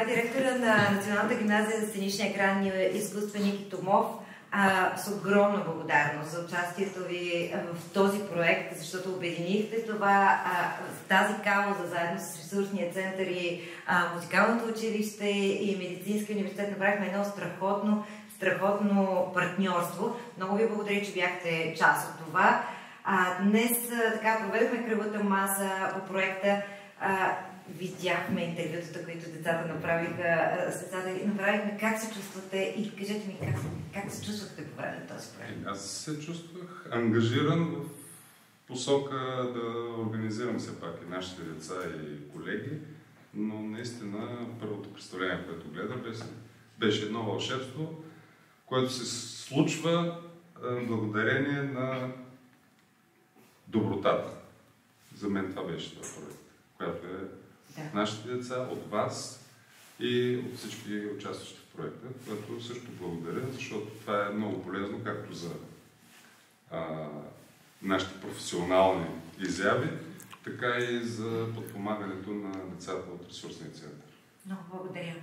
Това е директора на Националната гимназия за сценични екрани и изкуства Ники Томов. С огромна благодарност за участието ви в този проект, защото обединихте това, тази кауза заедно с ресурсния център и музикалното училище и медицинския университет. Направихме едно страхотно партньорство. Много ви благодаря, че бяхте част от това. Днес така проведохме кръглата маса по проекта. Видяхме интервютата, които децата направиха с децата. Направихме как се чувствате и кажете ми как се чувствате по време на този проект. Аз се чувствах ангажиран в посока да организирам все пак и нашите деца и колеги, но наистина първото представление, което гледах, беше едно вълшебство, което се случва благодарение на добротата. За мен това беше този проект, която е нашите деца, от вас и от всички участващи в проекта, което също благодаря, защото това е много полезно както за нашите професионални изяви, така и за подпомагането на децата от ресурсния център. Много благодаря.